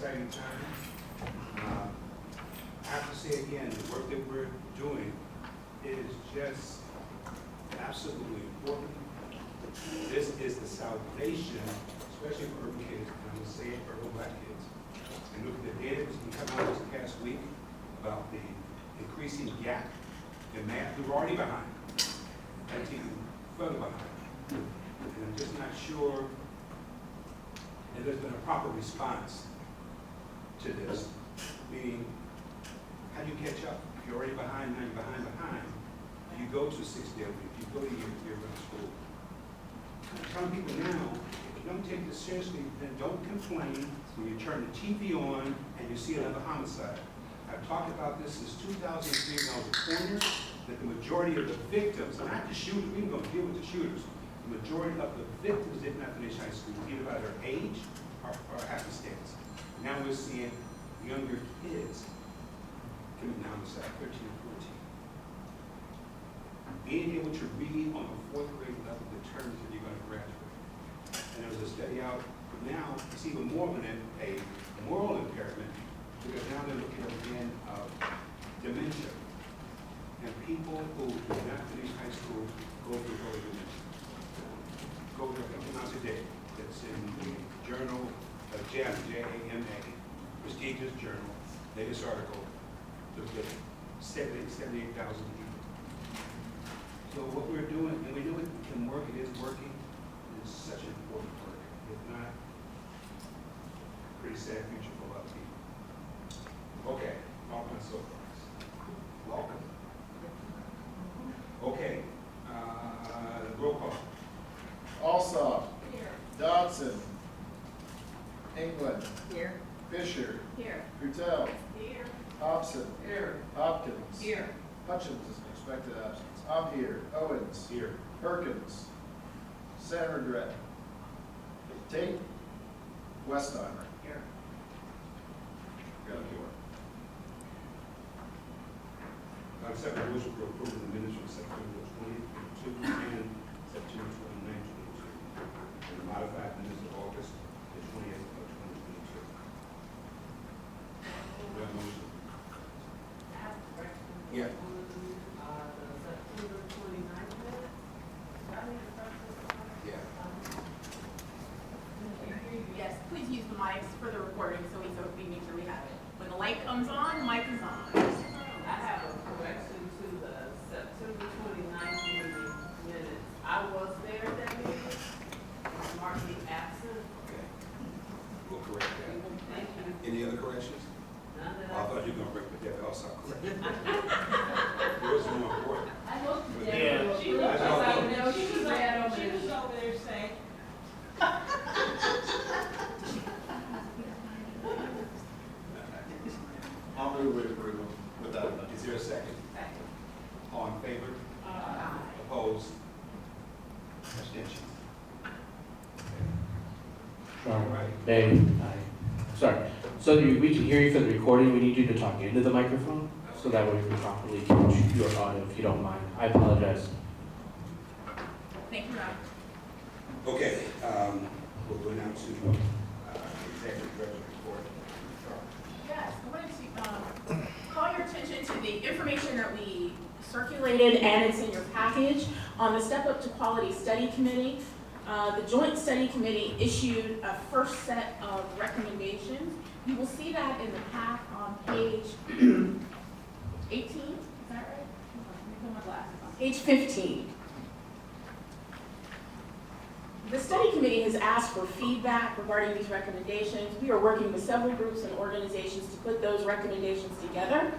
exciting time. I have to say again, the work that we're doing is just absolutely important. This is the salvation, especially for urban kids, and I'm going to say it for urban black kids. And look at the data that's been coming out this past week about the increasing gap in math. We were already behind, and even further behind. And I'm just not sure that there's been a proper response to this, meaning, how do you catch up? If you're already behind, now you're behind. You go to 6 day a week, you go to your school. I'm telling people now, if you don't take this seriously, then don't complain when you turn the TV on and you see another homicide. I've talked about this since 2003 when I was a pointer, that the majority of the victims, not the shooters, we ain't gonna deal with the shooters, the majority of the victims did not finish high school, either by their age or happenstance. Now we're seeing younger kids committing homicide, 13 and 14. Being able to read on a 4th grade level determines if you're going to graduate. And there's a study out now, it's even more of a moral impairment, because now they're looking at again of dementia. And people who do not finish high school go through early dementia. Go through it today. That's in the journal, JAMA, J-A-M-A, prestigious journal, latest article, looked at 78,000 people. So what we're doing, and we know it can work, it is working, it is such important work. If not, pretty sad future for a lot of people. Okay, off my soapbox. Welcome. Okay, roll call. Alsop. Here. Dodson. England. Here. Fisher. Here. Rutel. Here. Hobson. Here. Hopkins. Here. Hutchins is an expected absence. I'm here. Owens. Here. Perkins. Sanderdrett. Tate. Westheimer. Here. Got a four. I accept the motion for approval of the minutes from September 22 and September 29, 22. And the modified minutes of August the 20th of 2022. Do I have a motion? Yeah. Yeah. Yes, please use the mics for the recording so we make sure we have it. When the light comes on, mic is on. I have a correction to the September 29th meeting minutes. I was there at that meeting, marked me absent. Okay. We'll correct that. Thank you. Any other corrections? None that I thought you were going to break with that, but also correct. Yours is more important. I looked Yeah. there. She That's looked all. like, no, she was over She was over there saying, I'll move with approval without a Is there a second? Second. All in favor? Opposed? Abstentions? All right. Dave, sorry. So that we can hear you for the recording, we need you to talk into the microphone, so that way we can properly catch your audio, if you don't mind. I apologize. Thank you, Rob. Okay, we'll go now to executive director report. Yes, I wanted to call your attention to the information that we circulated, and it's in your package, on the Step Up to Quality Study Committee. The Joint Study Committee issued a first set of recommendations. You will see that in the pack on page 18, is that right? Hold on, let me put my glasses on. Page 15. The study committee has asked for feedback regarding these recommendations. We are working with several groups and organizations to put those recommendations together.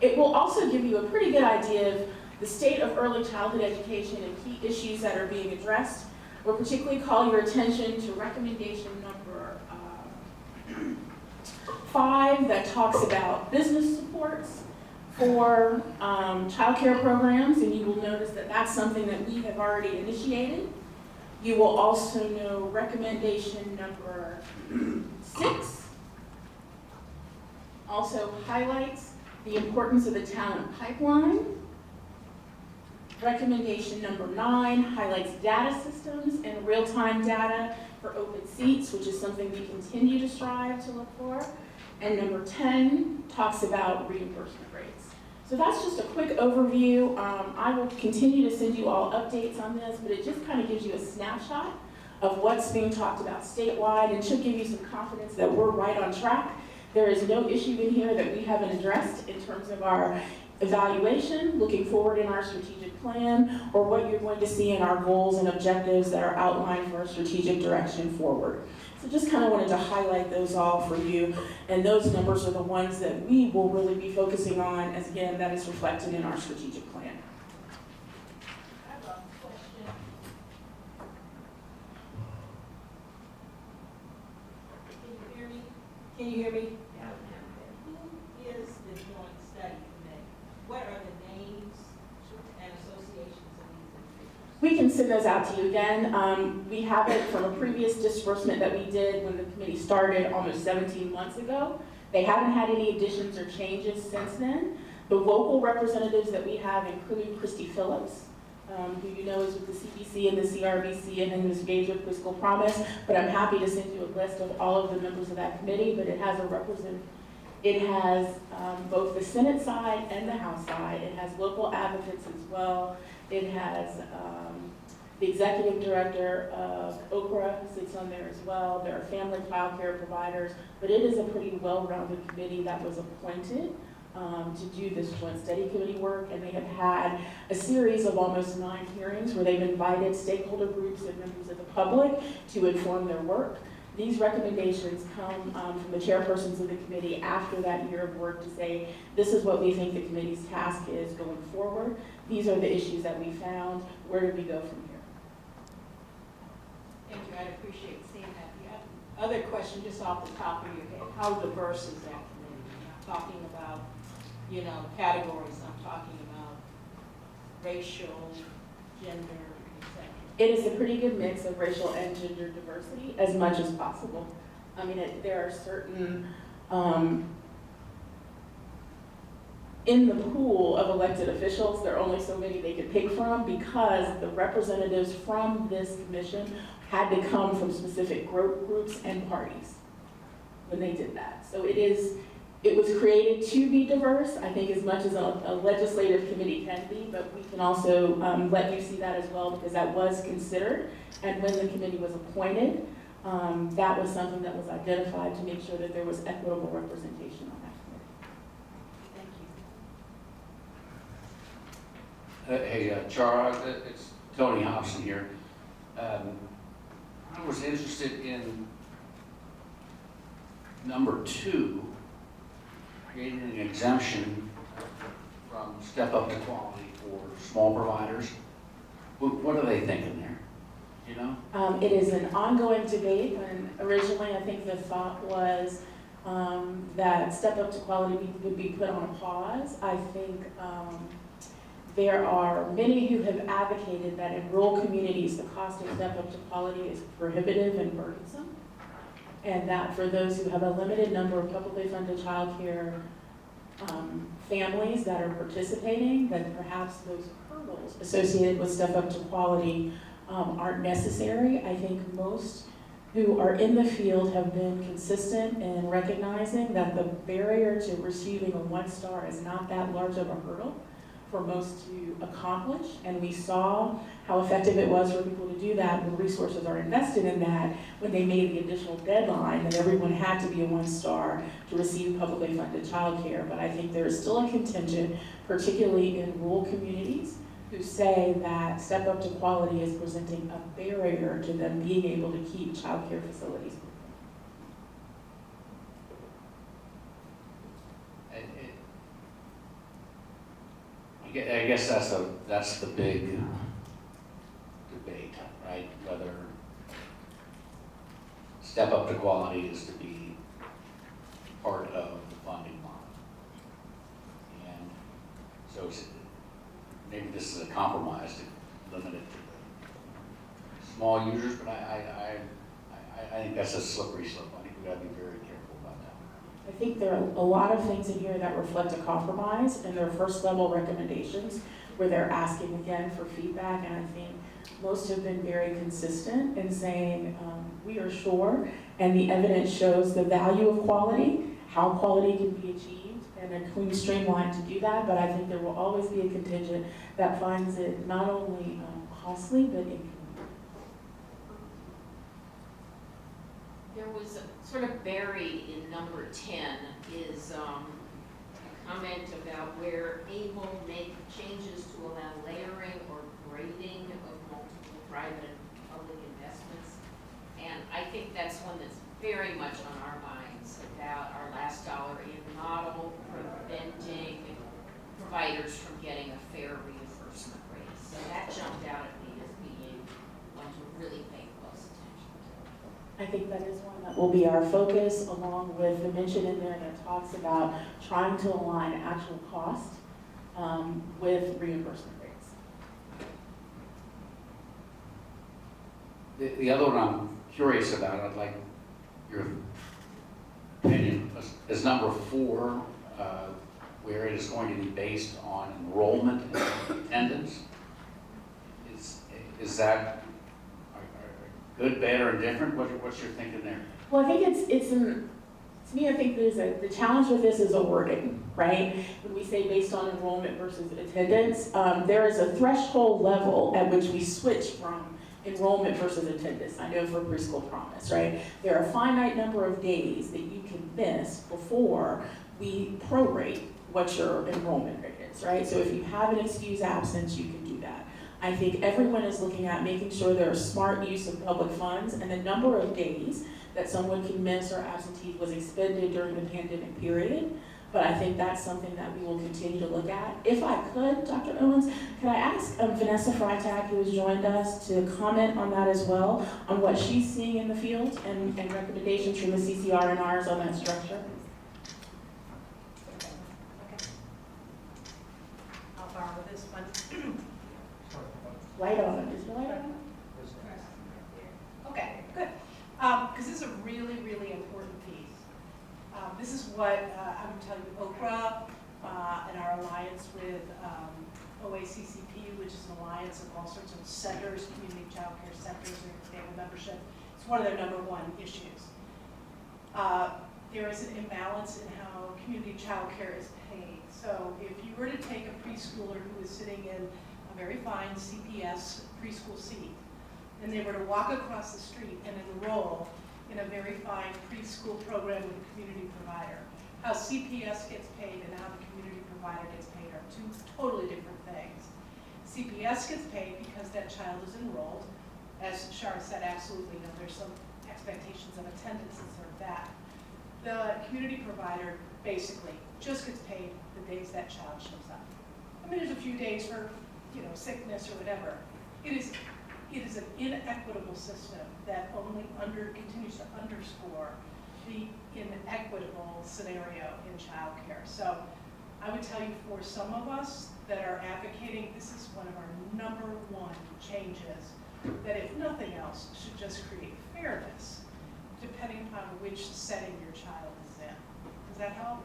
It will also give you a pretty good idea of the state of early childhood education and key issues that are being addressed. We'll particularly call your attention to recommendation number 5 that talks about business supports for child care programs, and you will notice that that's something that we have already initiated. You will also know recommendation number 6 also highlights the importance of the talent pipeline. Recommendation number 9 highlights data systems and real-time data for open seats, which is something we continue to strive to look for. And number 10 talks about reimbursement rates. So that's just a quick overview. I will continue to send you all updates on this, but it just kind of gives you a snapshot of what's being talked about statewide and should give you some confidence that we're right on track. There is no issue in here that we haven't addressed in terms of our evaluation, looking forward in our strategic plan, or what you're going to see in our goals and objectives that are outlined for our strategic direction forward. So just kind of wanted to highlight those all for you, and those numbers are the ones that we will really be focusing on, as again, that is reflected in our strategic plan. I have a question. Can you hear me? Can you hear me? Who is the joint study committee? What are the names and associations of these individuals? We can send those out to you again. We have it from a previous disbursement that we did when the committee started almost 17 months ago. They haven't had any additions or changes since then. The local representatives that we have include Christy Phillips, who you know is with the CPC and the CRBC and is engaged with Fiscal Promise, but I'm happy to send you a list of all of the members of that committee, but it has both the Senate side and the House side. It has local advocates as well. It has the executive director of Okra sits on there as well. There are family child care providers, but it is a pretty well-rounded committee that was appointed to do this joint study committee work, and they have had a series of almost 9 hearings where they've invited stakeholder groups and members of the public to inform their work. These recommendations come from the chairpersons of the committee after that year of work to say, this is what we think the committee's task is going forward. These are the issues that we found. Where do we go from here? Thank you, I'd appreciate seeing that. The other question, just off the top of your head, how diverse is that committee? I'm not talking about, categories, I'm talking about racial, gender, etc. It is a pretty good mix of racial and gender diversity, as much as possible. I mean, there are certain, in the pool of elected officials, there are only so many they could pick from because the representatives from this commission had to come from specific groups and parties when they did that. So it was created to be diverse, I think, as much as a legislative committee can be, but we can also let you see that as well because that was considered. And when the committee was appointed, that was something that was identified to make sure that there was equitable representation on that committee. Thank you. Hey, Chara, it's Tony Hobson here. I was interested in number 2, creating an exemption from step up to quality for small providers. What are they thinking there? You know? It is an ongoing debate, and originally I think the thought was that step up to quality would be put on a pause. I think there are many who have advocated that in rural communities, the cost of step up to quality is prohibitive and burdensome, and that for those who have a limited number of publicly funded child care families that are participating, that perhaps those hurdles associated with step up to quality aren't necessary. I think most who are in the field have been consistent in recognizing that the barrier to receiving a 1-star is not that large of a hurdle for most to accomplish, and we saw how effective it was for people to do that when resources are invested in that, when they made the additional deadline that everyone had to be a 1-star to receive publicly funded child care. But I think there is still a contingent, particularly in rural communities, who say that step up to quality is presenting a barrier to them being able to keep child care facilities. I guess that's the big debate, right? Whether step up to quality is to be part of the funding model. And so maybe this is a compromise to limit it to the small users, but I think that's a slippery slope. I think we gotta be very careful about that. I think there are a lot of things in here that reflect a compromise in their first level recommendations where they're asking again for feedback, and I think most have been very consistent in saying we are sure and the evidence shows the value of quality how quality can be achieved and a clean streamline to do that, but I think there will always be a contingent that finds it not only costly, but inconvenient. There was a sort of buried in number 10 is a comment about where AIM will make changes to allow layering or grading of multiple private and public investments. And I think that's one that's very much on our minds about our last dollar in model, preventing providers from getting a fair reimbursement rate. So that jumped out at me as being one to really pay close attention to. I think that is one that will be our focus, along with the mention in there that talks about trying to align actual cost with reimbursement rates. The other one I'm curious about, I'd like your opinion, is number 4, where it is going to be based on enrollment and attendance. Is that good, bad, or indifferent? What's your thinking there? Well, I think to me, I think the challenge with this is a wording, right? When we say based on enrollment versus attendance, there is a threshold level at which we switch from enrollment versus attendance. I know for preschool promise, right? There are a finite number of days that you can miss before we prorate what your enrollment rate is, right? So if you have an excused absence, you can do that. I think everyone is looking at making sure there are smart use of public funds, and the number of days that someone can miss or absentee was expended during the pandemic period. But I think that's something that we will continue to look at. If I could, Dr. Owens, could I ask Vanessa Freitag, who has joined us, to comment on that as well, on what she's seeing in the field and recommendations from the CCR and ours on that structure? I'll borrow this one. Light on, is the light on? Okay, good. Because this is a really, really important piece. This is what I would tell you, Oprah and our alliance with OACCP, which is an alliance of all sorts of centers, community child care centers, and they have a membership. It's one of their number 1 issues. There is an imbalance in how community child care is paid. So if you were to take a preschooler who is sitting in a very fine CPS preschool seat, and they were to walk across the street and enroll in a very fine preschool program with a community provider, how CPS gets paid and how the community provider gets paid are 2 totally different things. CPS gets paid because that child is enrolled. As Shara said, absolutely, there's some expectations of attendance and sort of that. The community provider basically just gets paid the days that child shows up. I mean, there's a few days for, sickness or whatever. It is an inequitable system that only continues to underscore the inequitable scenario in childcare. So I would tell you, for some of us that are advocating, this is one of our number 1 changes, that if nothing else should just create fairness depending upon which setting your child is in. Does that help?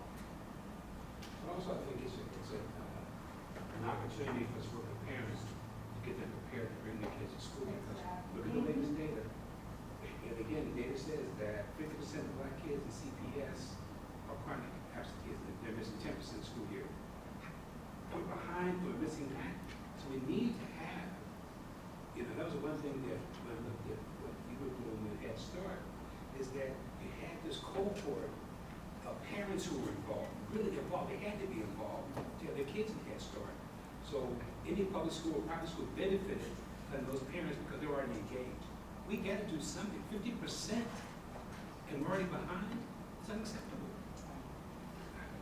But also, I think it's an opportunity for us working parents to get them prepared to bring their kids to school. Because look at the latest data. And again, the data says that 50% of Black kids in CPS are chronic absentees. They're missing 10% of the school year. We're behind, we're missing that. So we need to have, that was one thing that when I looked at what you were doing with Head Start, is that you had this cohort of parents who were involved, really involved. They had to be involved to have their kids in Head Start. So any public school or private school benefited from those parents because they're already engaged. We got to do something. 50% and we're already behind. It's unacceptable.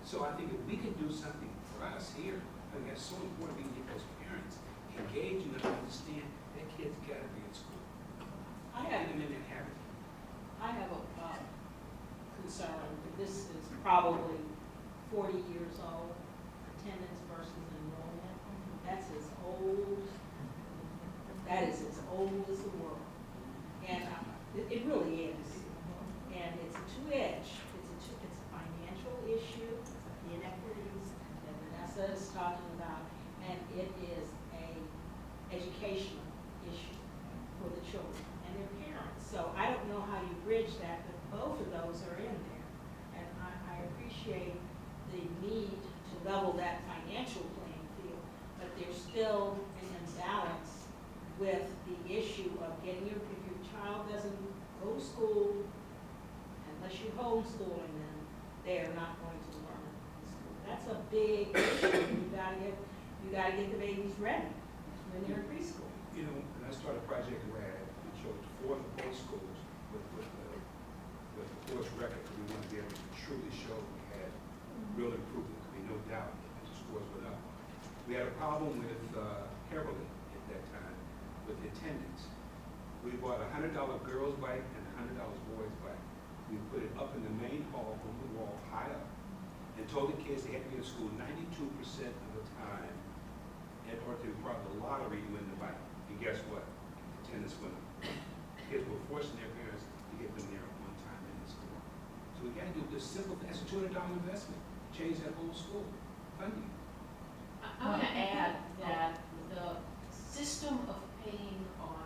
So I think if we can do something for us here, I think that's so important. We can get those parents engaged and understand that kids got to be in school. Get them in that habit. I have a concern that this is probably 40 years old, attendance versus enrollment. That's as old, that is as old as the world. And it really is. And it's a two-edge. It's a financial issue, the inequities that Vanessa is talking about, and it is a educational issue for the children and their parents. So I don't know how you bridge that, but both of those are in there. And I appreciate the need to level that financial playing field, but there's still an imbalance with the issue of getting if your child doesn't go to school, unless you're homeschooling them, they are not going to learn in school. That's a big issue. You gotta get the babies ready when they're in preschool. You know, when I started Project RAD, we chose 4 of the both schools with the course record, we wanted to be able to truly show we had real improvement. There could be no doubt that the scores went up. We had a problem with Heroin at that time with the attendance. We bought a $100 girls' bike and a $100 boys' bike. We put it up in the main hall on the wall, high up, and told the kids they had to be in school 92% of the time in order to be part of the lottery to win the bike. And guess what? Attendance went up. Kids were forcing their parents to get them there on time in the school. So we got to do this simple, that's a $200 investment, change that whole school funding. I want to add that the system of paying on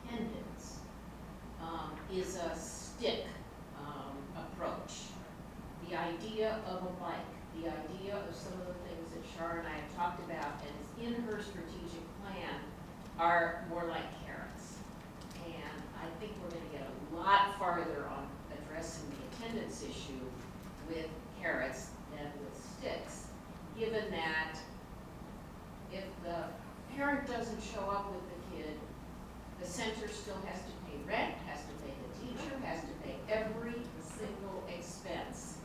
attendance is a stick approach. The idea of a bike, the idea of some of the things that Shar and I have talked about and is in her strategic plan are more like carrots. And I think we're going to get a lot farther on addressing the attendance issue with carrots than with sticks, given that if the parent doesn't show up with the kid, the center still has to pay rent, has to pay the teacher, has to pay every single expense.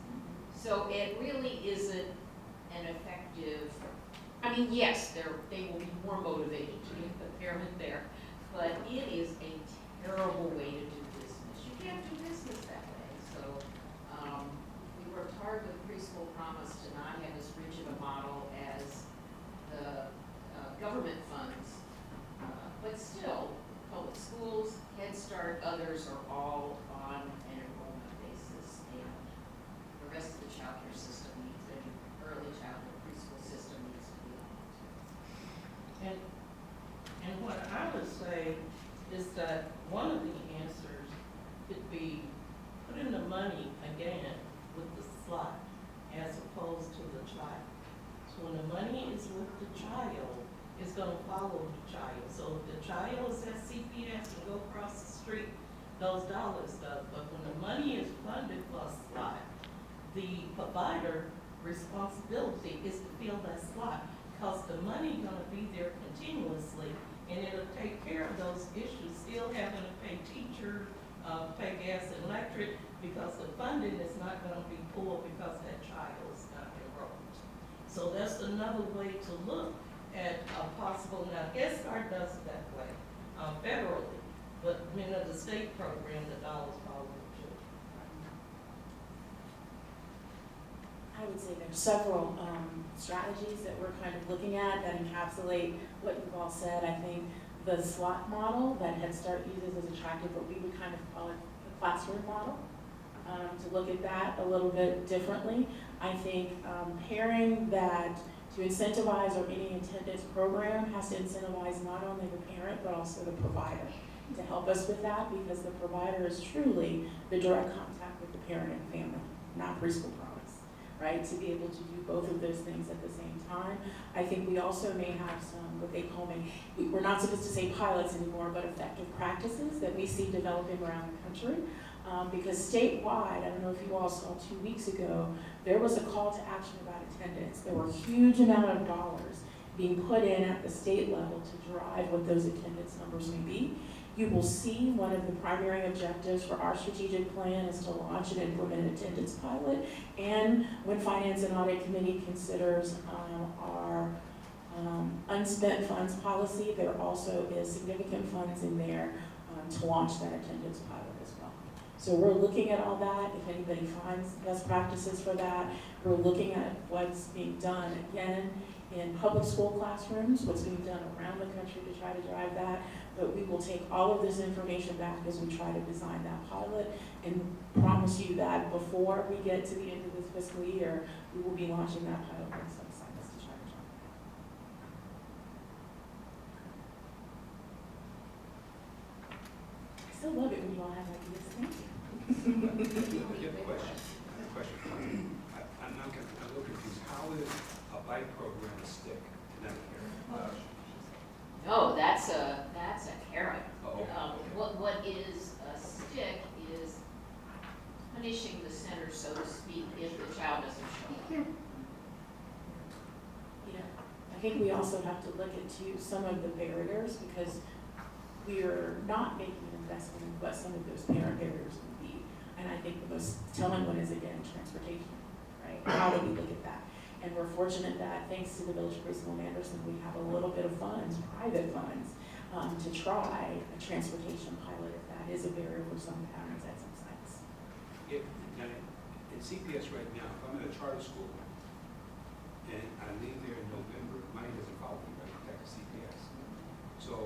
So it really isn't an effective, I mean, yes, they will be more motivated to get the parent there, but it is a terrible way to do business. You can't do business that way. So we worked hard with Preschool Promise to not have as rigid a model as the government funds, but still, public schools, Head Start, others are all on an enrollment basis, and the rest of the child care system needs, the early childhood preschool system needs to be on. And what I would say is that one of the answers could be putting the money again with the slot as opposed to the child. So when the money is with the child, it's gonna follow the child. So if the child is at CPS and go across the street, those dollars go. But when the money is funded for a slot, the provider responsibility is to fill that slot, because the money gonna be there continuously, and it'll take care of those issues, still having to pay teachers, pay gas and electric, because the funding is not gonna be pulled because that child is not enrolled. So that's another way to look at a possible, now Head Start does it that way, federally, but when the state program, the dollars follow the children. I would say there's several strategies that we're kind of looking at that encapsulate what you've all said. I think the slot model that Head Start uses is attractive, but we would kind of call it the classroom model, to look at that a little bit differently. I think pairing that to incentivize or any attendance program has to incentivize not only the parent, but also the provider to help us with that, because the provider is truly the direct contact with the parent and family, not Preschool Promise, right? To be able to do both of those things at the same time. I think we also may have some, what they call, we're not supposed to say pilots anymore, but effective practices that we see developing around the country. Because statewide, I don't know if you all saw 2 weeks ago, there was a call to action about attendance. There were a huge amount of dollars being put in at the state level to drive what those attendance numbers may be. You will see one of the primary objectives for our strategic plan is to launch and implement an attendance pilot. And when Finance and Audit Committee considers our unspent funds policy, there also is significant funds in there to launch that attendance pilot as well. So we're looking at all that. If anybody finds best practices for that, we're looking at what's being done, again, in public school classrooms, what's being done around the country to try to drive that. But we will take all of this information back as we try to design that pilot, and promise you that before we get to the end of this fiscal year, we will be launching that pilot on some assignments to try to drive that. I still love it when you all have ideas. Thank you. I have a question. is a bike program a stick and not a carrot? No, that's a carrot. Oh, What is a stick is punishing the center, so to speak, if the child doesn't show up. Yeah, I think we also have to look into some of the barriers because we're not making an investment in what some of those parent barriers would be. And I think the most telling one is, again, transportation, right? How do we look at that? And we're fortunate that thanks to the Village Preschool in Anderson, we have a little bit of funds, private funds, to try a transportation pilot if that is a barrier for some parents at some sites. Now, in CPS right now, if I'm in a charter school and I leave there in November, money doesn't follow me right back to CPS. So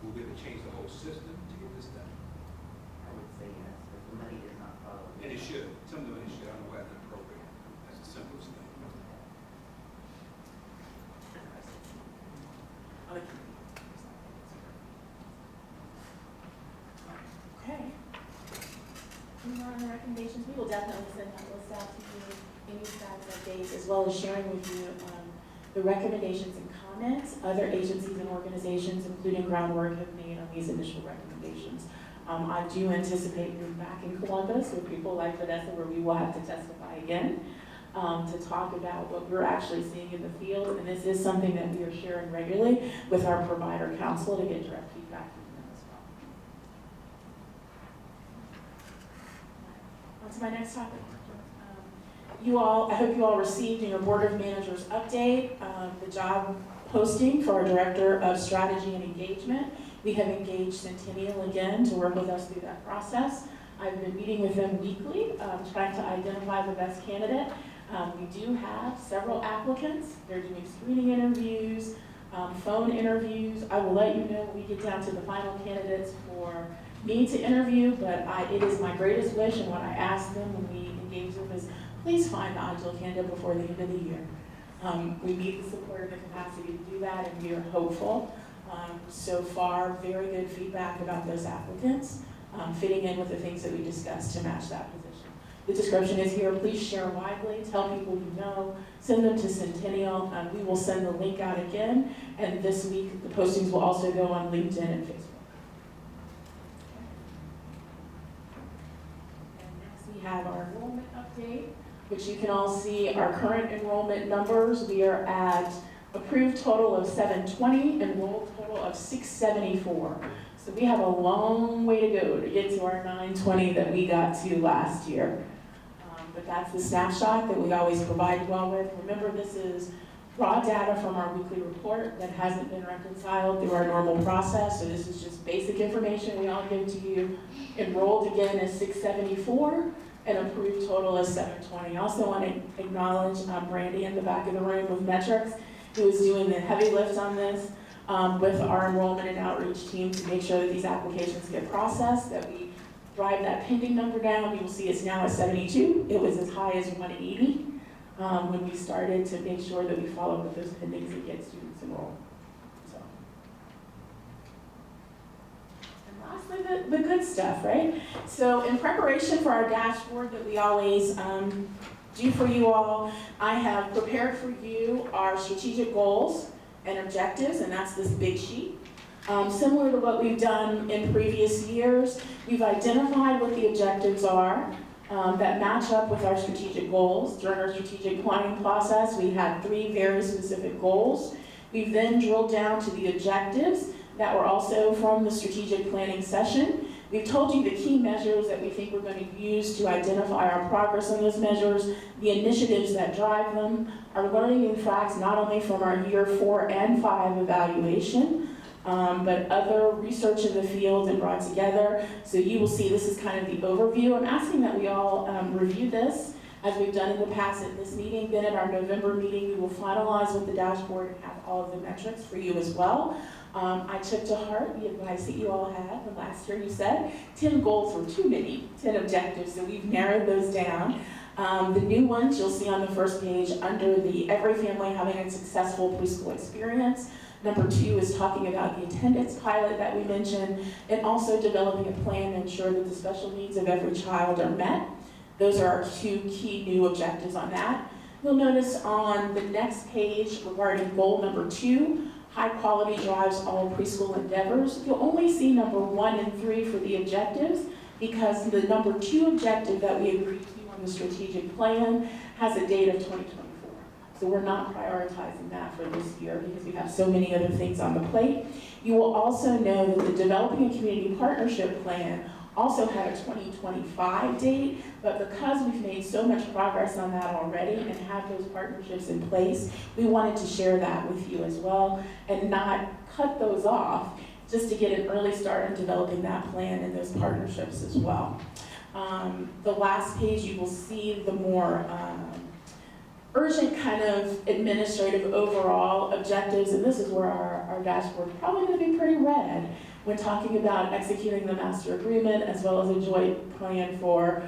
we'll be able to change the whole system to get this done. I would say yes, but the money does not follow. And it should. Some of the money should. I don't know why it's not appropriate. That's the simplest thing. Okay. Any more on the recommendations? We will definitely send that list out to you, any status updates, as well as sharing with you the recommendations and comments other agencies and organizations, including Groundwork, have made on these initial recommendations. I do anticipate being back in Columbus with people like Vanessa, where we will have to testify again to talk about what we're actually seeing in the field. And this is something that we are sharing regularly with our provider council to get direct feedback from them as well. On to my next topic. I hope you all received in your Board of Managers update the job posting for our Director of Strategy and Engagement. We have engaged Centennial again to work with us through that process. I've been meeting with them weekly, trying to identify the best candidate. We do have several applicants. They're doing screening interviews, phone interviews. I will let you know when we get down to the final candidates for me to interview, but it is my greatest wish, and what I ask them when we engage them is, please find the ideal candidate before the end of the year. We need the support and the capacity to do that, and we are hopeful. So far, very good feedback about those applicants, fitting in with the things that we discussed to match that position. The description is here. Please share widely. Tell people you know. Send them to Centennial. We will send the link out again, and this week the postings will also go on LinkedIn and Facebook. And next we have our enrollment update, which you can all see our current enrollment numbers. We are at approved total of 720, enrolled total of 674. So we have a long way to go to get to our 920 that we got to last year. But that's the snapshot that we always provide you all with. Remember, this is raw data from our weekly report that hasn't been reconciled through our normal process. So this is just basic information we all give to you. Enrolled again is 674. And approved total is 720. I also want to acknowledge Brandy in the back of the room with Metrics, who is doing the heavy lift on this with our enrollment and outreach team to make sure that these applications get processed, that we drive that pending number down. You will see it's now at 72. It was as high as 180 when we started to make sure that we follow with those pendings and get students enrolled. So. And lastly, the good stuff, right? So in preparation for our dashboard that we always do for you all, I have prepared for you our strategic goals and objectives, and that's this big sheet. Similar to what we've done in previous years, we've identified what the objectives are that match up with our strategic goals. During our strategic planning process, we had 3 very specific goals. We've then drilled down to the objectives that were also from the strategic planning session. We've told you the key measures that we think we're going to use to identify our progress on those measures, the initiatives that drive them, our learning and facts not only from our year 4 and 5 evaluation, but other research in the field and brought together. So you will see this is kind of the overview. I'm asking that we all review this as we've done in the past at this meeting. Then at our November meeting, we will finalize with the dashboard and have all of the metrics for you as well. I took to heart the advice that you all had when last year you said 10 goals were too many, 10 objectives, so we've narrowed those down. The new ones you'll see on the first page under the every family having a successful preschool experience. Number 2 is talking about the attendance pilot that we mentioned, and also developing a plan to ensure that the special needs of every child are met. Those are our 2 key new objectives on that. You'll notice on the next page regarding goal number 2, high quality drives all preschool endeavors, you'll only see number 1 and 3 for the objectives because the number 2 objective that we agreed to on the strategic plan has a date of 2024. So we're not prioritizing that for this year because we have so many other things on the plate. You will also know that the Developing a Community Partnership Plan also had a 2025 date, but because we've made so much progress on that already and have those partnerships in place, we wanted to share that with you as well and not cut those off just to get an early start in developing that plan and those partnerships as well. The last page you will see the more urgent kind of administrative overall objectives, and this is where our dashboard is probably going to be pretty red when talking about executing the master agreement as well as a joint plan for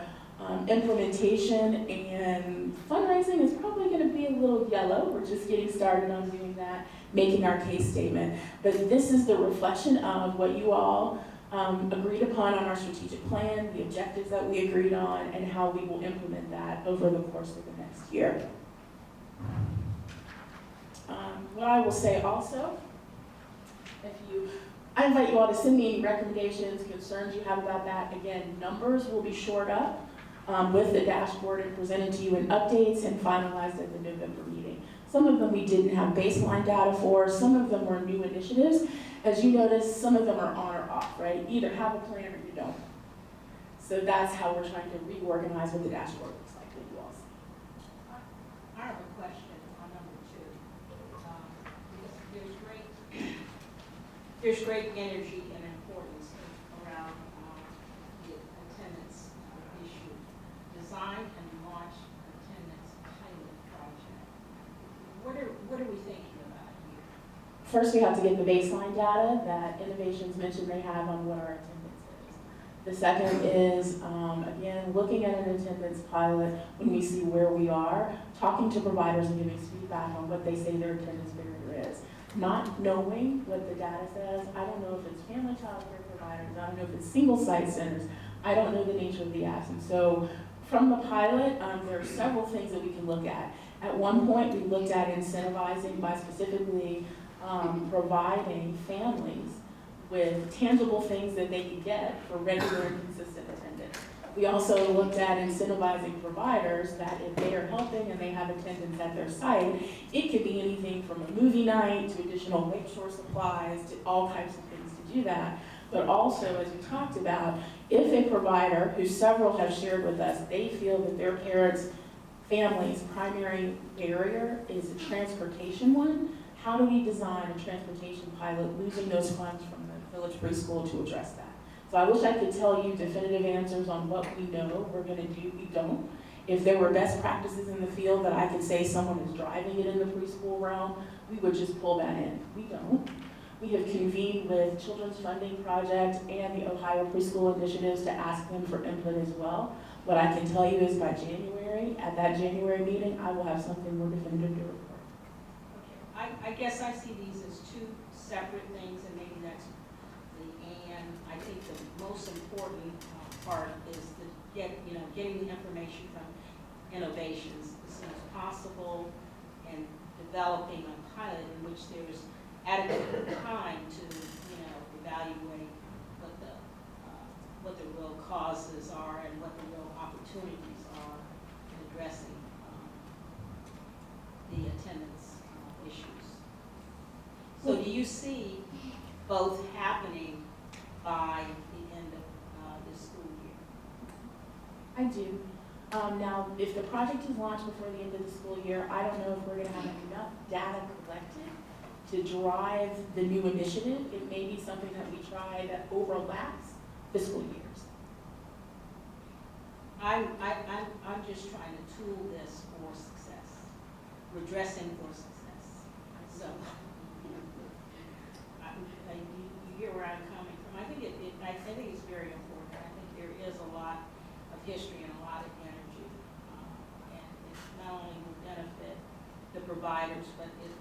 implementation, and fundraising is probably going to be a little yellow. We're just getting started on doing that, making our case statement. But this is the reflection of what you all agreed upon on our strategic plan, the objectives that we agreed on, and how we will implement that over the course of the next year. What I will say also, I invite you all to send me any recommendations, concerns you have about that. Again, numbers will be shored up with the dashboard and presented to you in updates and finalized at the November meeting. Some of them we didn't have baseline data for, some of them were new initiatives. As you notice, some of them are on or off, right? You either have a plan or you don't. So that's how we're trying to reorganize what the dashboard looks like that you all see. I have a question on number 2. Because there's great energy and importance around the attendance issue. Design and launch attendance pilot project. What are we thinking about here? First, we have to get the baseline data that Innovations mentioned they have on what our attendance is. The second is, again, looking at an attendance pilot when we see where we are, talking to providers and giving feedback on what they say their attendance barrier is. Not knowing what the data says, I don't know if it's family child care providers, I don't know if it's single site centers, I don't know the nature of the absence. So from the pilot, there are several things that we can look at. At one point, we looked at incentivizing by specifically providing families with tangible things that they could get for regular and consistent attendance. We also looked at incentivizing providers that if they are helping and they have attendance at their site, it could be anything from a movie night to additional lakeshore supplies to all types of things to do that. But also, as we talked about, if a provider, who several have shared with us, they feel that their parents' family's primary barrier is a transportation one, how do we design a transportation pilot losing those funds from the village preschool to address that? So I wish I could tell you definitive answers on what we know we're going to do. We don't. If there were best practices in the field that I could say someone is driving it in the preschool realm, we would just pull that in. We don't. We have convened with Children's Funding Project and the Ohio Preschool Initiatives to ask them for input as well. What I can tell you is by January, at that January meeting, I will have something more definitive to report. Okay, I guess I see these as 2 separate things, and maybe that's and I think the most important part is getting the information from Innovations as soon as possible and developing a pilot in which there's adequate time to evaluate what the real causes are and what the real opportunities are in addressing the attendance issues. So do you see both happening by the end of this school year? I do. Now, if the project is launched before the end of the school year, I don't know if we're going to have enough data collected to drive the new initiative. It may be something that we try that overlaps fiscal years. I'm just trying to tool this for success. We're dressing for success. So you hear where I'm coming from. I think it's very important. I think there is a lot of history and a lot of energy, and it not only will benefit the providers, but it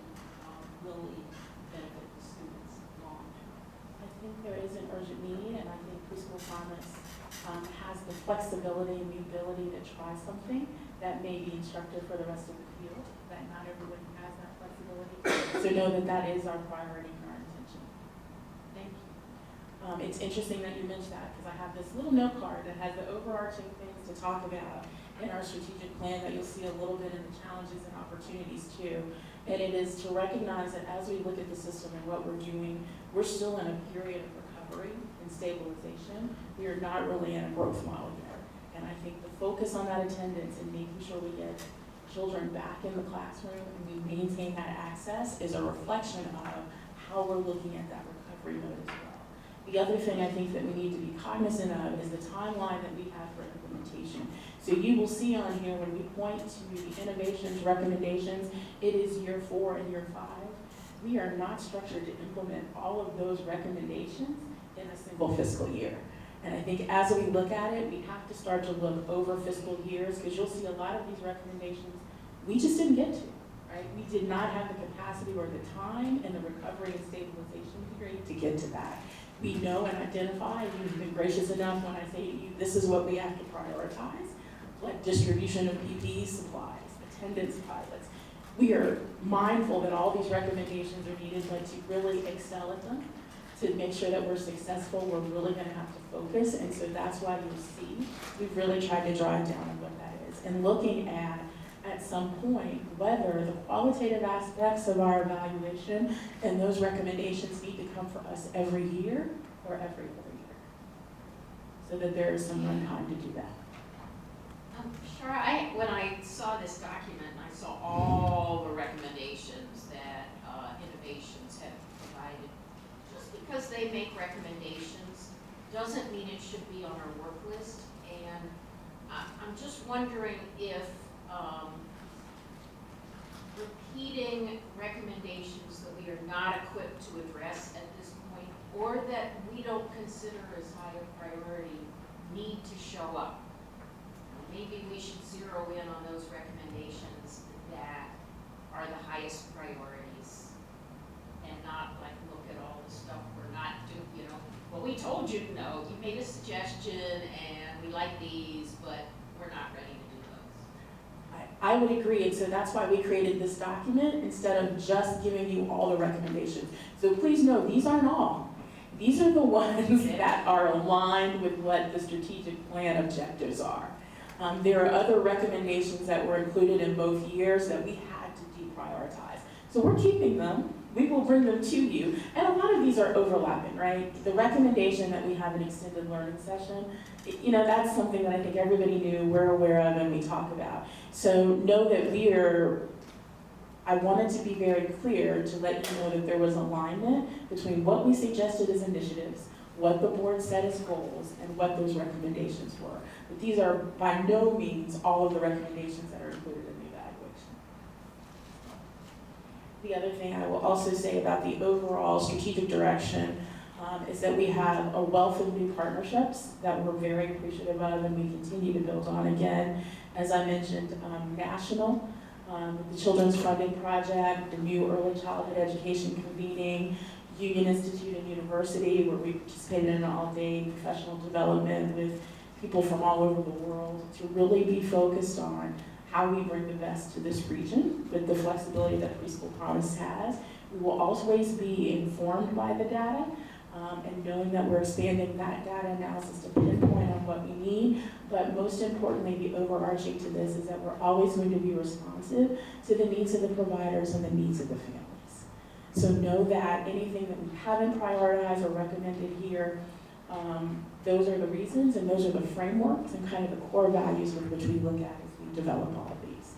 really benefit the students long term. I think there is an urgent need, and I think Preschool Promise has the flexibility and the ability to try something that may be instructive for the rest of the field, that not everybody has that flexibility. So know that that is our priority and our intention. Thank you. It's interesting that you mentioned that because I have this little note card that has the overarching things to talk about in our strategic plan that you'll see a little bit in the challenges and opportunities too. And it is to recognize that as we look at the system and what we're doing, we're still in a period of recovery and stabilization. We are not really in a growth model yet. And I think the focus on that attendance and making sure we get children back in the classroom and we maintain that access is a reflection of how we're looking at that recovery mode as well. The other thing I think that we need to be cognizant of is the timeline that we have for implementation. So you will see on here when we point to the innovations, recommendations, it is year 4 and year 5. We are not structured to implement all of those recommendations in a single fiscal year. And I think as we look at it, we have to start to look over fiscal years because you'll see a lot of these recommendations we just didn't get to, right? We did not have the capacity or the time in the recovery and stabilization period to get to that. We know and identify, you've been gracious enough when I say to you, this is what we have to prioritize, like distribution of PPE supplies, attendance pilots. We are mindful that all these recommendations are needed, but to really excel at them, to make sure that we're successful, we're really gonna have to focus, and so that's why you'll see, we've really tried to drive down on what that is, and looking at some point, whether the qualitative aspects of our evaluation and those recommendations need to come for us every year or every other year, so that there is some runtime to do that. Shara, when I saw this document, and I saw all the recommendations that Innovations have provided, just because they make recommendations doesn't mean it should be on our work list. And I'm just wondering if repeating recommendations that we are not equipped to address at this point, or that we don't consider as high a priority, need to show up. Maybe we should zero in on those recommendations that are the highest priorities and not like look at all the stuff we're not doing, you know. Well, we told you no, you made a suggestion and we like these, but we're not ready to do those. I would agree, and so that's why we created this document instead of just giving you all the recommendations. So please know, these aren't all. These are the ones that are aligned with what the strategic plan objectives are. There are other recommendations that were included in both years that we had to deprioritize. So we're keeping them. We will bring them to you. And a lot of these are overlapping, right? The recommendation that we have an extended learning session, you know, that's something that I think everybody knew, we're aware of, and we talk about. So know that I wanted to be very clear to let you know that there was alignment between what we suggested as initiatives, what the board set as goals, and what those recommendations were. But these are by no means all of the recommendations that are included in the evaluation. The other thing I will also say about the overall strategic direction is that we have a wealth of new partnerships that we're very appreciative of and we continue to build on. Again, as I mentioned, national, the Children's Funding Project, the new Early Childhood Education Convening, Union Institute and University, where we participated in an all-day professional development with people from all over the world to really be focused on how we bring the best to this region with the flexibility that Preschool Promise has. We will always be informed by the data and knowing that we're expanding that data analysis to pinpoint on what we need, but most importantly, the overarching to this is that we're always going to be responsive to the needs of the providers and the needs of the families. So know that anything that we haven't prioritized or recommended here, those are the reasons and those are the frameworks and kind of the core values with which we look at as we develop all of these.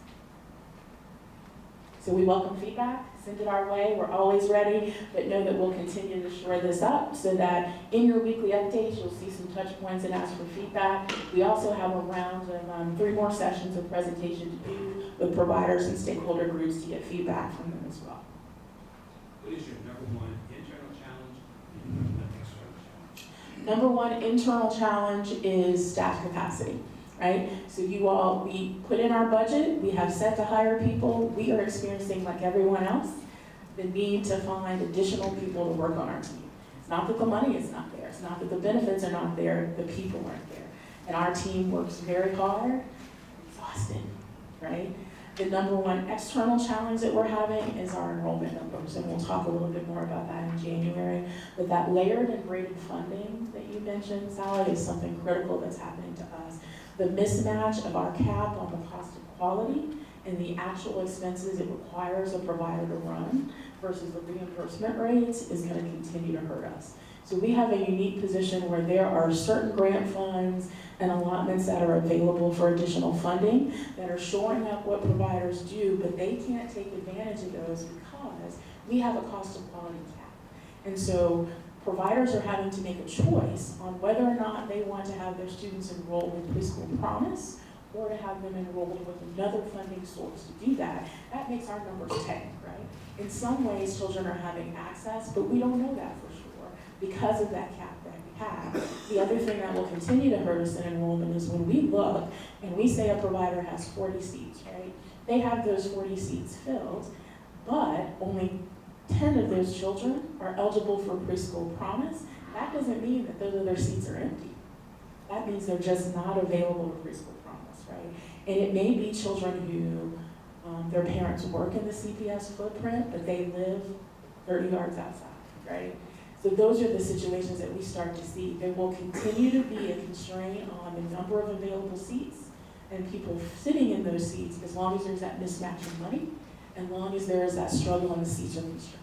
So we welcome feedback, send it our way, we're always ready, but know that we'll continue to shore this up so that in your weekly updates, you'll see some touch points and ask for feedback. We also have a round of 3 more sessions of presentation to do with providers and stakeholder groups to get feedback from them as well. What is your #1 internal challenge and external challenge? Number 1 internal challenge is staff capacity, right? So we put in our budget, we have set to hire people, we are experiencing, like everyone else, the need to find additional people to work on our team. It's not that the money is not there, it's not that the benefits are not there, the people aren't there. And our team works very hard, exhausted, right? The number one external challenge that we're having is our enrollment numbers, and we'll talk a little bit more about that in January. But that layered and graded funding that you mentioned, Sally, is something critical that's happening to us. The mismatch of our cap on the cost of quality and the actual expenses it requires a provider to run versus the reimbursement rates is going to continue to hurt us. So we have a unique position where there are certain grant funds and allotments that are available for additional funding that are shoring up what providers do, but they can't take advantage of those because we have a cost of quality cap. And so providers are having to make a choice on whether or not they want to have their students enrolled with Preschool Promise or to have them enrolled with another funding source. To do that, that makes our numbers tank, right? In some ways, children are having access, but we don't know that for sure because of that cap that we have. The other thing that will continue to hurt us in enrollment is when we look and we say a provider has 40 seats, right? They have those 40 seats filled, but only 10 of those children are eligible for Preschool Promise. That doesn't mean that those other seats are empty. That means they're just not available for Preschool Promise, right? And it may be children who their parents work in the CPS footprint, but they live 30 yards outside, right? So those are the situations that we start to see. There will continue to be a constraint on the number of available seats and people sitting in those seats as long as there's that mismatch of money, and long as there is that struggle and the seats are constrained,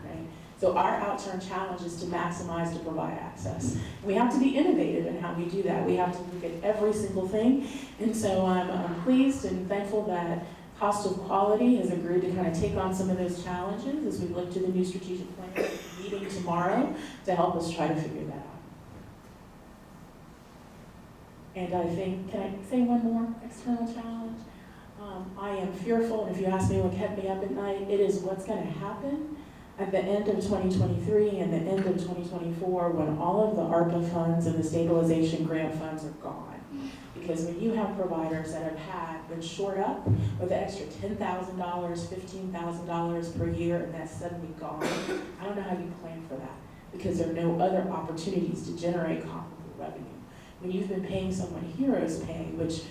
okay? So our outturn challenge is to maximize to provide access. We have to be innovative in how we do that. We have to look at every single thing. And so I'm pleased and thankful that Cost of Quality has agreed to kind of take on some of those challenges as we look to the new strategic plan meeting tomorrow to help us try to figure that out. And I think, can I say one more external challenge? I am fearful, and if you ask me what kept me up at night, it is what's going to happen at the end of 2023 and the end of 2024 when all of the ARPA funds and the stabilization grant funds are gone. Because when you have providers that have been shored up with an extra $10,000, $15,000 per year, and that's suddenly gone, I don't know how you plan for that because there are no other opportunities to generate comparable revenue. When you've been paying someone heroes pay, which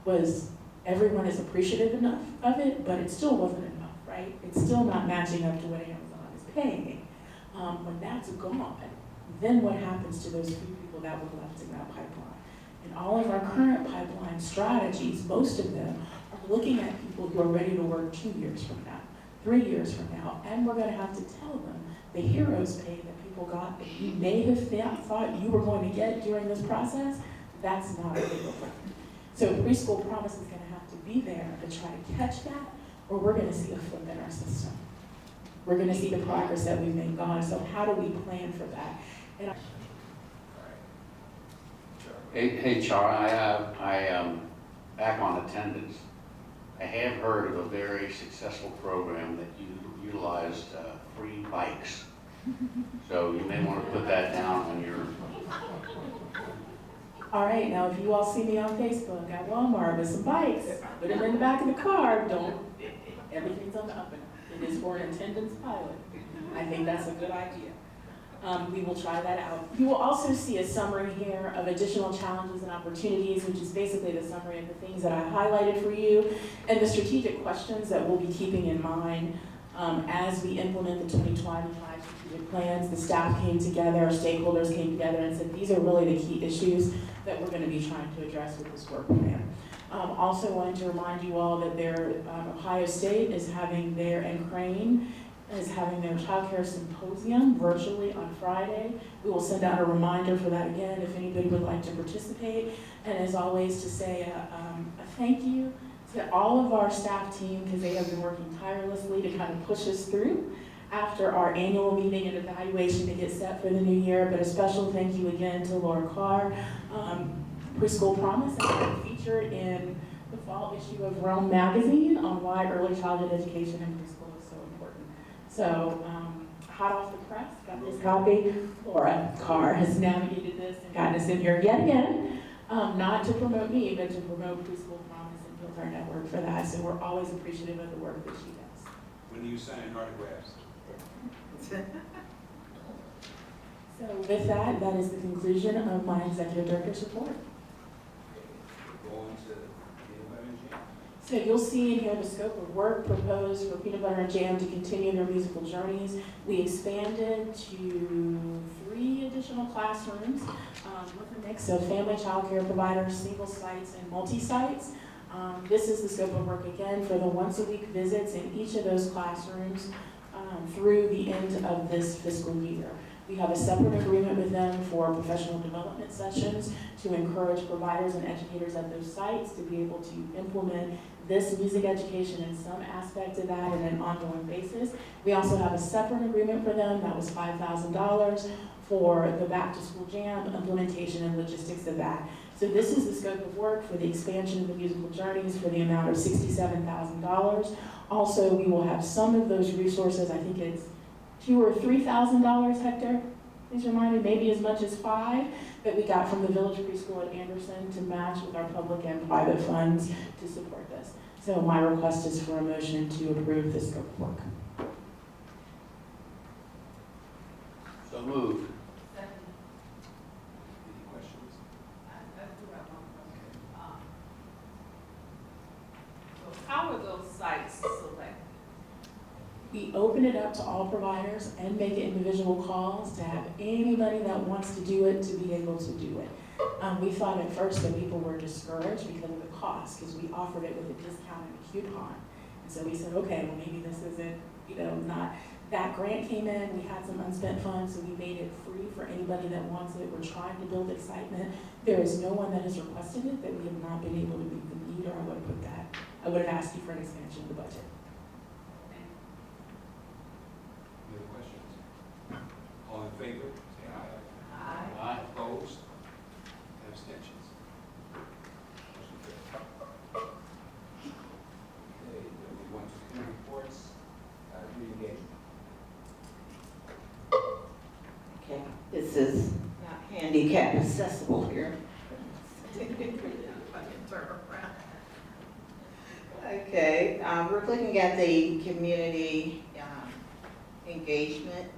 was, everyone is appreciative enough of it, but it still wasn't enough, right? It's still not matching up to what Amazon is paying. When that's gone, then what happens to those few people that were left in that pipeline? And all of our current pipeline strategies, most of them are looking at people who are ready to work 2 years from now, 3 years from now, and we're going to have to tell them the heroes pay that people got that you may have thought you were going to get during this process, that's not available. So Preschool Promise is going to have to be there to try to catch that, or we're going to see a flip in our system. We're going to see the progress that we've made gone. So how do we plan for that? And Hey, Char, I back on attendance. I have heard of a very successful program that you utilized free bikes. So you may want to put that down on your. all right, now if you all see me on Facebook at Walmart with some bikes, put them in the back of the car, everything's on the up and up. It is for an attendance pilot. I think that's a good idea. We will try that out. You will also see a summary here of additional challenges and opportunities, which is basically the summary of the things that I highlighted for you and the strategic questions that we'll be keeping in mind as we implement the 2025 strategic plans. The staff came together, our stakeholders came together and said, these are really the key issues that we're going to be trying to address with this work plan. Also wanted to remind you all that Ohio State is having and Crane is having their child care symposium virtually on Friday. We will send out a reminder for that again if anybody would like to participate. And as always, to say a thank you to all of our staff team because they have been working tirelessly to kind of push us through after our annual meeting and evaluation to get set for the new year. But a special thank you again to Laura Carr. Preschool Promise has been featured in the fall issue of Rome magazine on why early childhood education in preschool is so important. So, hot off the press, got this copy. Laura Carr has navigated this and gotten us in here yet again, not to promote me, but to promote Preschool Promise and build our network for that. So we're always appreciative of the work that she does. When do you sign autographs? So with that, that is the conclusion of my executive director's report. to Peanut Butter and Jam? So you'll see in here the scope of work proposed for Peanut Butter and Jam to continue their musical journeys. We expanded to 3 additional classrooms with a mix of family child care providers, single sites, and multi-sites. This is the scope of work again for the once-a-week visits in each of those classrooms through the end of this fiscal year. We have a separate agreement with them for professional development sessions to encourage providers and educators at those sites to be able to implement this music education in some aspect of that on an ongoing basis. We also have a separate agreement for them that was $5,000 for the back-to-school jam implementation and logistics of that. So this is the scope of work for the expansion of the musical journeys for the amount of $67,000. Also, we will have some of those resources, I think it's $2,000 or $3,000, Hector, please remind me, maybe as much as $5,000 that we got from the Village Preschool at Anderson to match with our public and private funds to support this. So my request is for a motion to approve this scope of work. So moved. Second. Any questions? I do have one question. So how are those sites selected? We open it up to all providers and make individual calls to have anybody that wants to do it to be able to do it. We thought at first that people were discouraged because of the cost, because we offered it with a discount and a coupon. And so we said, okay, well maybe this isn't, not, that grant came in, we had some unspent funds, so we made it free for anybody that wants it. We're trying to build excitement. There is no one that has requested it that we have not been able to meet the need, or I would have asked you for an expansion of the budget. Any other questions? All in favor, say aye. Aye. Aye. Opposed? Abstentions? Motion carried. Okay, then we want to committee reports, re-engagement. Okay, this is not handicap accessible here. Okay, we're looking at the community engagement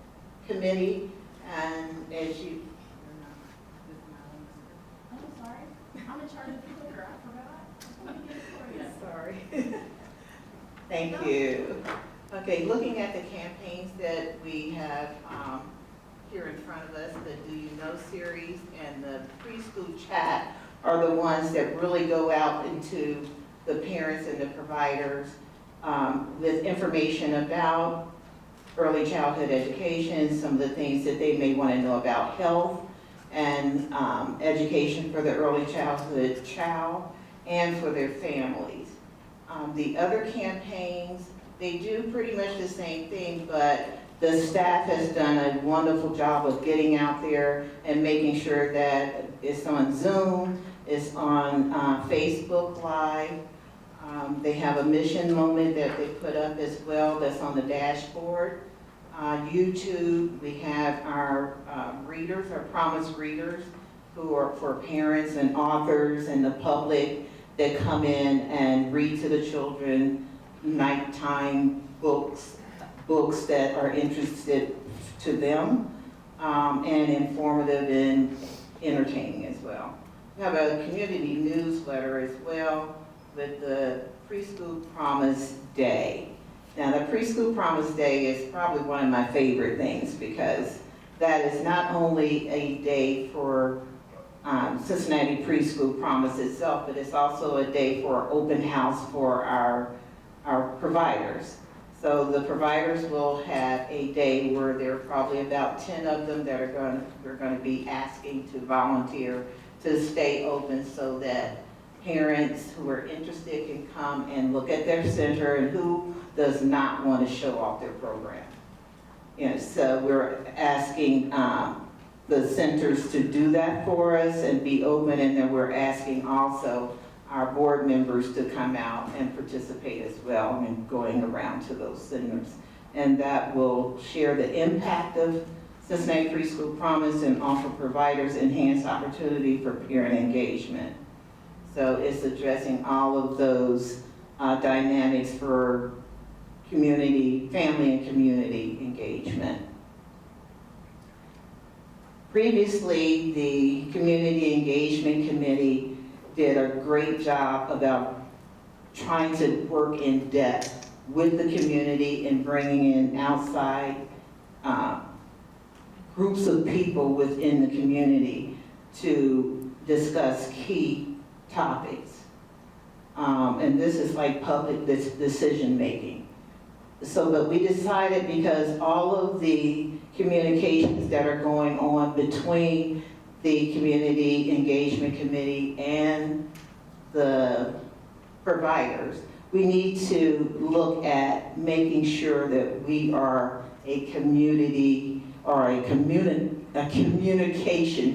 committee, and as you, I'm sorry, I'm in charge of the Twitter, I forgot. Let me get it for you. sorry. Thank you. Okay, looking at the campaigns that we have here in front of us, the Do You Know series and the preschool chat are the ones that really go out into the parents and the providers with information about early childhood education, some of the things that they may want to know about health and education for the early childhood child and for their families. The other campaigns, they do pretty much the same thing, but the staff has done a wonderful job of getting out there and making sure that it's on Zoom, it's on Facebook Live. They have a mission moment that they put up as well that's on the dashboard. YouTube, we have our readers, our promise readers, who are for parents and authors and the public that come in and read to the children nighttime books that are interested to them and informative and entertaining as well. We have a community newsletter as well with the Preschool Promise Day. Now, the Preschool Promise Day is probably one of my favorite things because that is not only a day for Cincinnati Preschool Promise itself, but it's also a day for open house for our providers. So the providers will have a day where there are probably about 10 of them that we're going to be asking to volunteer to stay open so that parents who are interested can come and look at their center and who does not want to show off their program. So we're asking the centers to do that for us and be open, and then we're asking also our board members to come out and participate as well in going around to those centers. And that will share the impact of Cincinnati Preschool Promise and offer providers enhanced opportunity for parent engagement. So it's addressing all of those dynamics for community, family and community engagement. Previously, the Community Engagement Committee did a great job about trying to work in depth with the community and bringing in outside groups of people within the community to discuss key topics. And this is like public decision-making. So, but we decided, because all of the communications that are going on between the Community Engagement Committee and the providers, we need to look at making sure that we are a community or a communication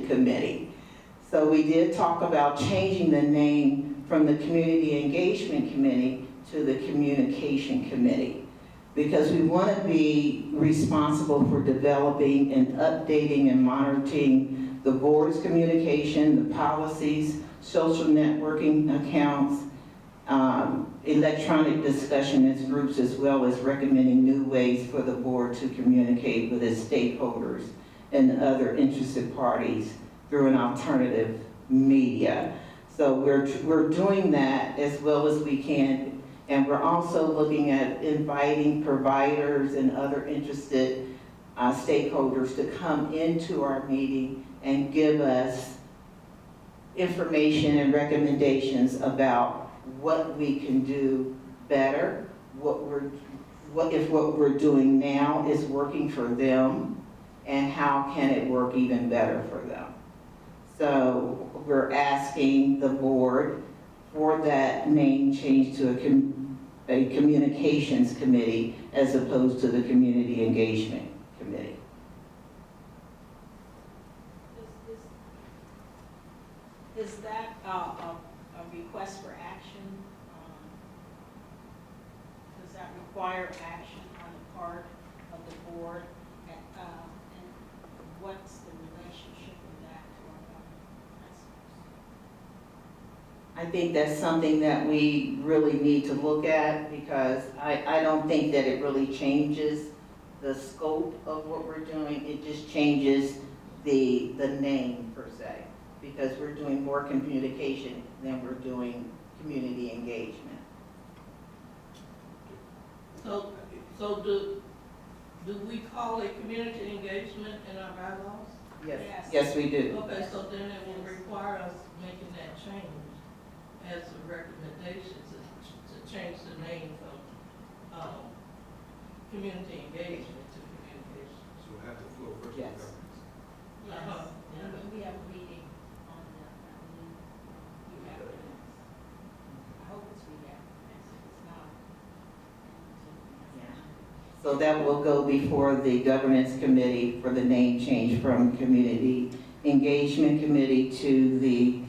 committee. So we did talk about changing the name from the Community Engagement Committee to the Communication Committee, because we want to be responsible for developing and updating and monitoring the board's communication, the policies, social networking accounts, electronic discussion as groups, as well as recommending new ways for the board to communicate with its stakeholders and other interested parties through an alternative media. So we're doing that as well as we can, and we're also looking at inviting providers and other interested stakeholders to come into our meeting and give us information and recommendations about what we can do better, if what we're doing now is working for them, and how can it work even better for them. So we're asking the board for that name change to a communications committee as opposed to the community engagement committee. Is that a request for action? Does that require action on the part of the board? And what's the relationship with that to our government? I think that's something that we really need to look at, because I don't think that it really changes the scope of what we're doing. It just changes the name per se, because we're doing more communication than we're doing community engagement. So do we call it community engagement in our bylaws? Yes. Yes, we do. Okay, so then it will require us making that change as a recommendation to change the name from, community engagement to communication. So we'll have to flow first. Yes. Uh-huh. And we have a meeting on that, you have it. I hope it's re-advertised, if it's not. So that will go before the governance committee for the name change from community engagement committee to the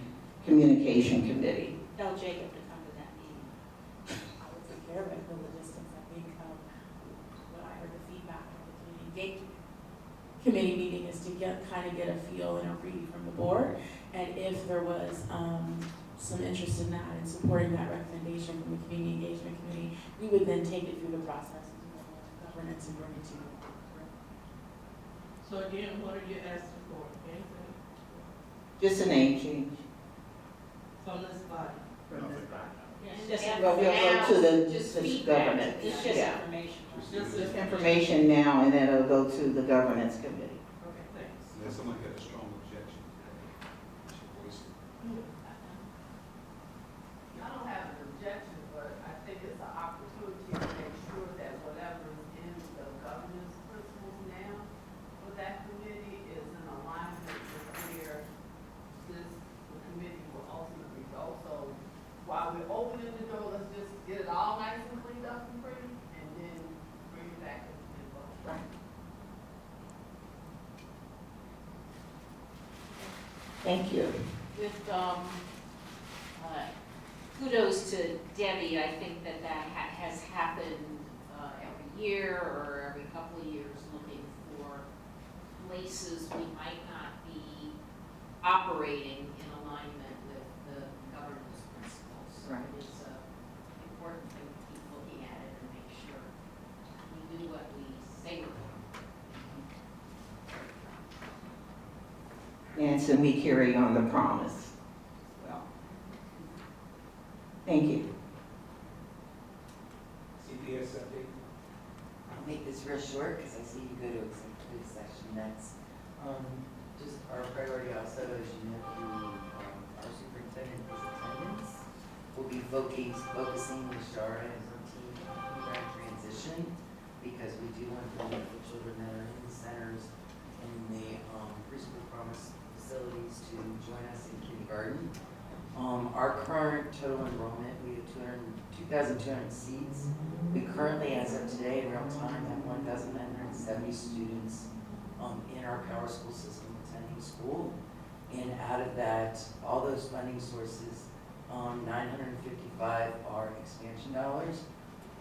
communication committee. Tell Jacob to come to that meeting. I would take care of it, the logistics. I think when I heard the feedback from the community engagement committee meeting is to kind of get a feel and a read from the board. And if there was some interest in that and supporting that recommendation from the community engagement committee, we would then take it through the process of governance and bring it to you. So again, what are you asking for? Anything Just a name change. from this body? From this body. It's just, And Well, we'll go to the just to feedback. governance. it's just Yeah. information. Just information now, and then it'll go to the governance committee. Okay, thanks. Unless someone had a strong objection, we should voice it. I don't have an objection, but I think it's an opportunity to make sure that whatever is in the governance principles now for that committee is in alignment with where the committee will ultimately go. So while we're opening the door, let's just get it all nice and cleaned up and pretty, and then bring it back and vote. Right. Thank you. With, kudos to Debbie, I think that has happened every year or every couple of years, looking for places we might not be operating in alignment with the governance principles. So Right. it's an important thing to keep looking at it and make sure we do what we say we're doing. And so we carry on the promise. Well, Thank you. CPS update? I'll make this real short because I see you go to executive session next. Just our priority also, as you know, our superintendent is attendance. We'll be focusing with Shara and her team on our transition because we do want to meet the children that are in the centers in the preschool promise facilities to join us in kindergarten. Our current total enrollment, we have 2,200 seats. We currently, as of today, in real time, have 1,970 students in our power school system attending school. And out of that, all those funding sources, 955 are expansion dollars,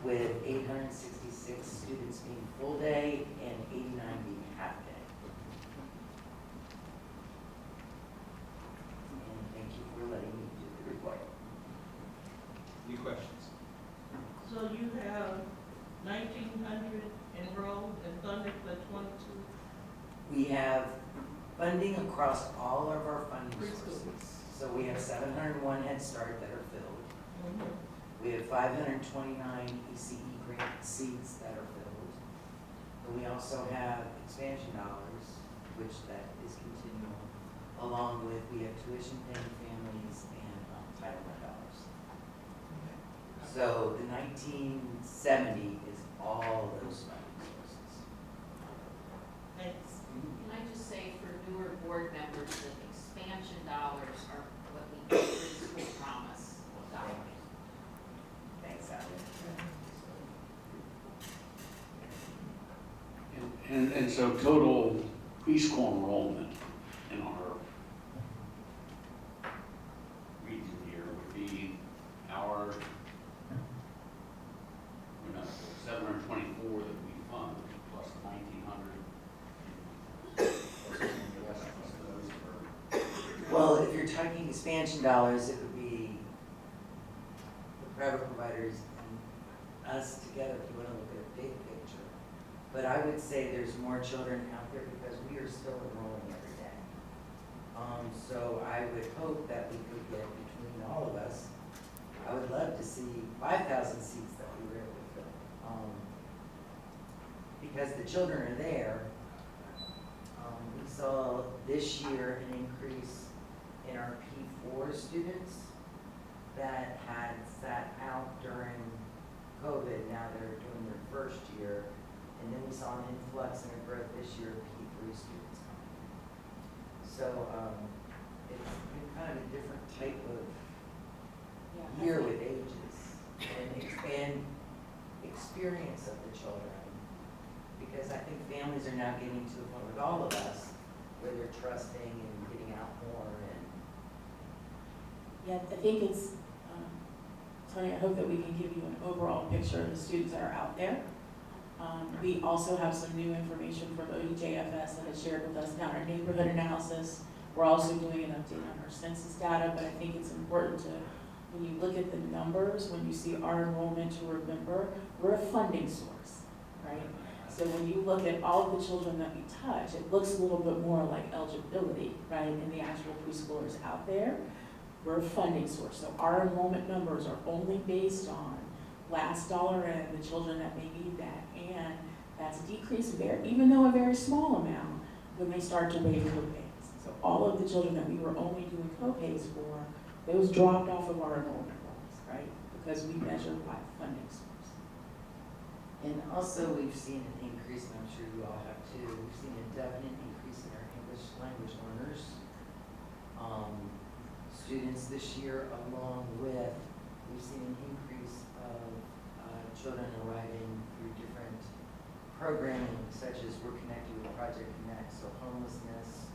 with 866 students being full day and 89 being half day. And thank you for letting me do the report. Any questions? So you have 1,900 enrolled and funded for 22 We have funding across all of our funding preschools? sources. So we have 701 Head Start that are filled. We have 529 ECE grant seats that are filled. And we also have expansion dollars, which that is continual, along with, we have tuition paying families and Title I dollars. So the 1970 is all those funding sources. Thanks. Can I just say for newer board members, that expansion dollars are what we call preschool promise dollars. Thanks, Alex. And so total preschool enrollment in our region here would be our, 724 that we fund, plus 1,900. Well, if you're talking expansion dollars, it would be the private providers and us together if you want to look at a big picture. But I would say there's more children out there because we are still enrolling every day. So I would hope that we could get between all of us, I would love to see 5,000 seats that we were able to fill. Because the children are there. We saw this year an increase in our P4 students that had sat out during COVID. Now they're doing their first year. And then we saw an influx and a growth this year of P3 students coming in. So it's been kind of a different type of year with ages and experience of the children. Because I think families are now getting to the point with all of us where they're trusting and getting out more and. Yeah, I think it's, Tony, I hope that we can give you an overall picture of the students that are out there. We also have some new information from OEJFS that has shared with us now our neighborhood analysis. We're also doing an update on our census data, but I think it's important to, when you look at the numbers, when you see our enrollment, to remember, we're a funding source, right? So when you look at all of the children that we touch, it looks a little bit more like eligibility, right, in the actual preschoolers out there. We're a funding source, so our enrollment numbers are only based on last dollar in, the children that may need that, and that's decreased even though a very small amount, when they start to waive copays. So all of the children that we were only doing copays for, those dropped off of our enrollment rolls, right? Because we measure by funding source. And also, we've seen an increase, and I'm sure you all have too, we've seen a definite increase in our English language learners. Students this year, along with, we've seen an increase of children arriving through different programming, such as we're connected with Project Connect, so homelessness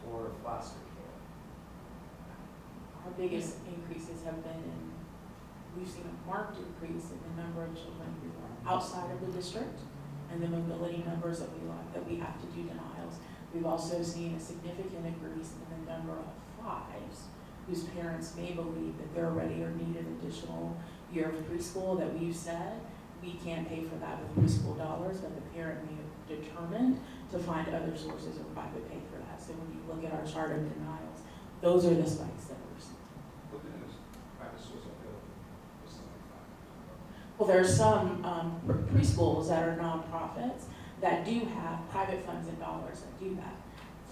or foster care. Our biggest increases have been we've seen a marked increase in the number of children who are outside of the district and the mobility numbers that we have to do denials. We've also seen a significant increase in the number of fives whose parents may believe that they're ready or need an additional year of preschool that we've said we can't pay for that with preschool dollars, but the parent may have determined to find other sources of private pay for that. So when you look at our chart of denials, those are the spikes that we're seeing. What is private source available? Well, there are some preschools that are nonprofits that do have private funds and dollars that do that.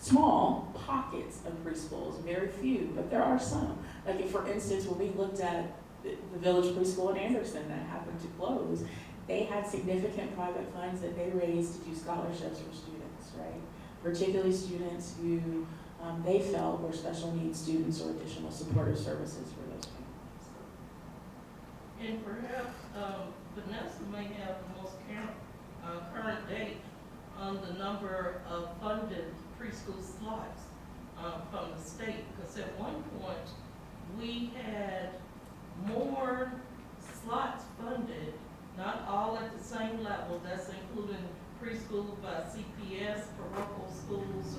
Small pockets of preschools, very few, but there are some. Like if, for instance, when we looked at the village preschool in Anderson that happened to close, they had significant private funds that they raised to do scholarships for students, right? Particularly students who they felt were special needs students or additional supportive services for those families. And perhaps Vanessa may have the most current date on the number of funded preschool slots from the state. Because at one point, we had more slots funded, not all at the same level, that's including preschool by CPS, parochial schools,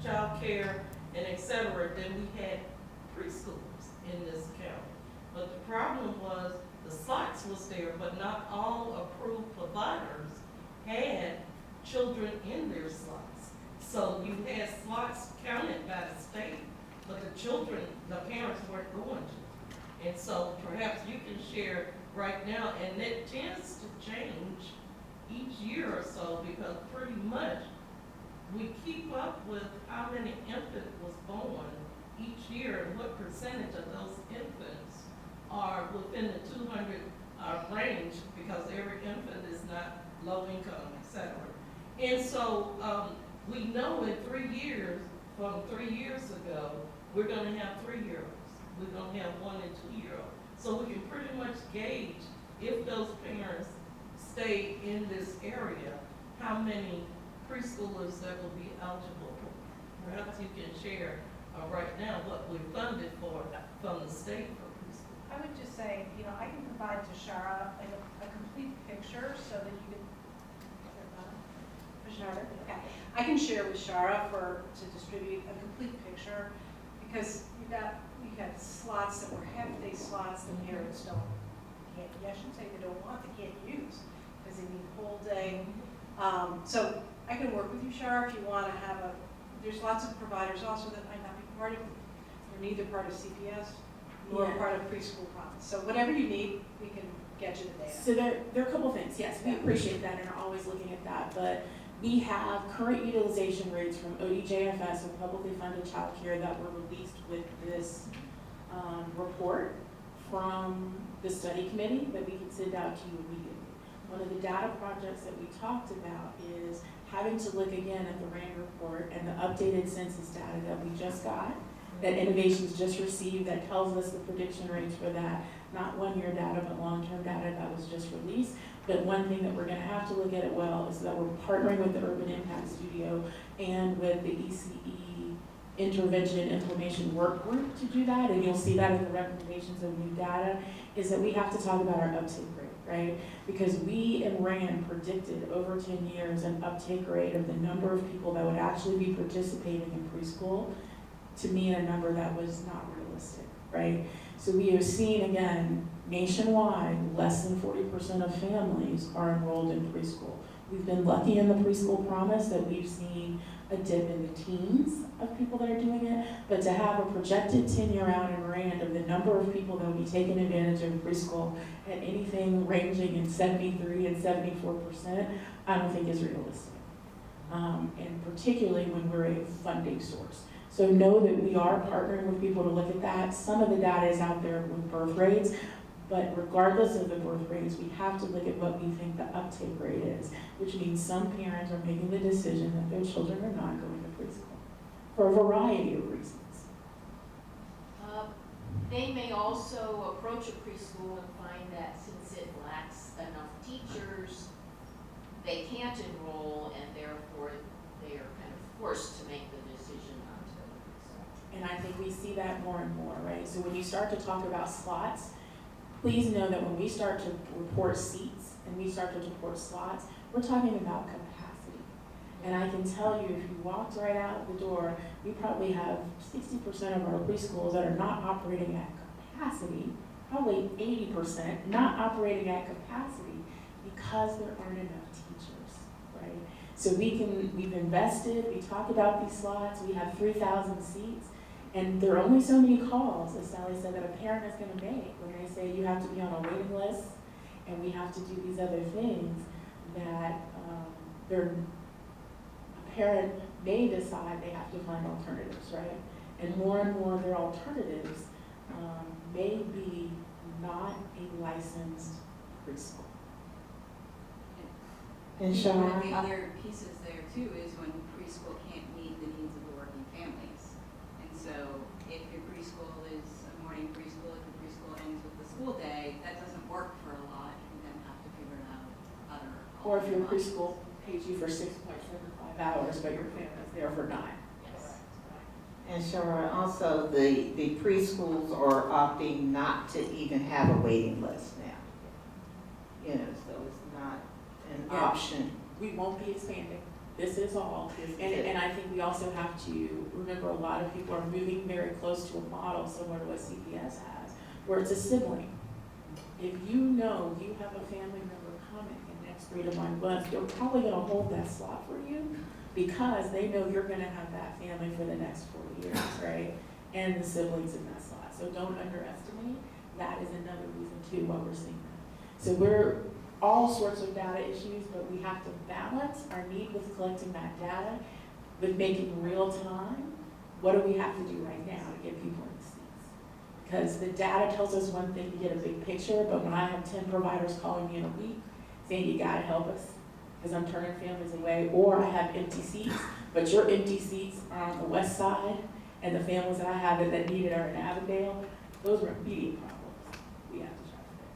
child care, and et cetera, than we had preschoolers in this county. But the problem was the slots was there, but not all approved providers had children in their slots. So you had slots counted by the state, but the children, the parents weren't going to. And so perhaps you can share right now, and it tends to change each year or so, because pretty much we keep up with how many infants was born each year and what percentage of those infants are within the 200 range, because every infant is not low income, et cetera. And so we know in 3 years, from 3 years ago, we're going to have 3-year-olds. We're going to have 1- and 2-year-olds. So we can pretty much gauge if those parents stay in this area, how many preschoolers that will be eligible. Perhaps you can share right now what we're funded for from the state for preschool. I would just say, I can provide to Shara like a complete picture so that you can, Shara? Okay. I can share with Shara to distribute a complete picture, because you have slots that were half-day slots that parents can't, I shouldn't say they don't want, they can't use, because they need whole day. So I can work with you, Shara, if you want to have there's lots of providers also that might not be part of, they're neither part of CPS nor part of preschool promise. So whatever you need, we can get you the data. So there are a couple things. Yes, we appreciate that and are always looking at that, but we have current utilization rates from ODJFS and publicly funded child care that were released with this report from the study committee that we can send out to you immediately. One of the data projects that we talked about is having to look again at the RAND report and the updated census data that we just got, that Innovations just received, that tells us the prediction rates for that, not one-year data, but long-term data that was just released. But one thing that we're going to have to look at it well is that we're partnering with the Urban Impact Studio and with the ECE Intervention and Implementation Work Group to do that, and you'll see that in the recommendations of new data, is that we have to talk about our uptake rate, right? Because we in RAND predicted over 10 years an uptake rate of the number of people that would actually be participating in preschool to mean a number that was not realistic, right? So we have seen, again, nationwide, less than 40% of families are enrolled in preschool. We've been lucky in the preschool promise that we've seen a dip in the teens of people that are doing it, but to have a projected 10-year out in RAND of the number of people that will be taking advantage of preschool at anything ranging in 73 and 74%, I don't think is realistic. And particularly when we're a funding source. So know that we are partnering with people to look at that. Some of the data is out there with birth rates, but regardless of the birth rates, we have to look at what we think the uptake rate is, which means some parents are making the decision that their children are not going to preschool for a variety of reasons. They may also approach a preschool and find that since it lacks enough teachers, they can't enroll, and therefore they are kind of forced to make the decision not to. And I think we see that more and more, right? So when you start to talk about slots, please know that when we start to report seats and we start to report slots, we're talking about capacity. And I can tell you, if you walked right out the door, we probably have 60% of our preschools that are not operating at capacity, probably 80% not operating at capacity because there aren't enough teachers, right? So we've invested, we talk about these slots, we have 3,000 seats, And there are only so many calls, as Sally said, that a parent is gonna make when they say you have to be on a waiting list and we have to do these other things that, a parent may decide they have to find alternatives, right? And more of their alternatives may be not a licensed preschool. And One of Sean, the other pieces there too is when preschool can't meet the needs of the working families. And so if your preschool is a morning preschool, if your preschool ends with the school day, that doesn't work for a lot. You then have to figure out other. or if your alternatives. preschool pays you for 6.75 hours, but your family's there for 9. Yes. And Shara, also the preschools are opting not to even have a waiting list now. You know, so it's not an Yeah. option. We won't be expanding. This is all. And I think we also have to remember a lot of people are moving very close to a model similar to what CPS has, where it's a sibling. If you know you have a family member coming in the next 3 to 1 months, they're probably gonna hold that slot for you because they know you're gonna have that family for the next 4 years, right? And the siblings in that slot. So don't underestimate. That is another reason too why we're seeing that. So we're all sorts of data issues, but we have to balance our need with collecting that data with making real time. What do we have to do right now to get people in the seats? Because the data tells us one thing to get a big picture, but when I have 10 providers calling me in a week saying you gotta help us because I'm turning families away, or I have empty seats, but your empty seats are on the west side and the families that I have that need it are in Avondale, those are immediate problems we have to try to fix.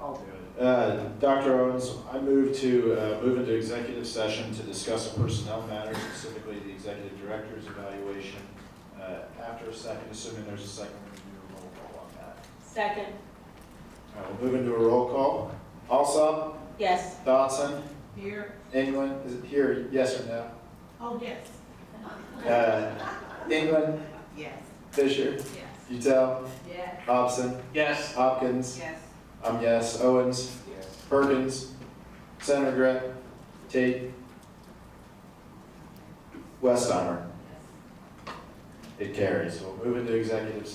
I'll do it. Dr. Owens, I move to move into executive session to discuss a personnel matter, specifically the executive director's evaluation. After a second, assuming there's a second, we're going to do a roll call on that. Second, All right, we'll move into a roll call. Alsop, yes. Dodson, Here. England, is it here, yes or no? Oh, yes. England, Yes. Fisher, Yes. Utel, Yes. Hobson, Yes. Hopkins, Yes. I'm yes, Owens, Yes. Perkins, Senator Gregg, Tate, Westheimer. It carries. We'll move into executive session.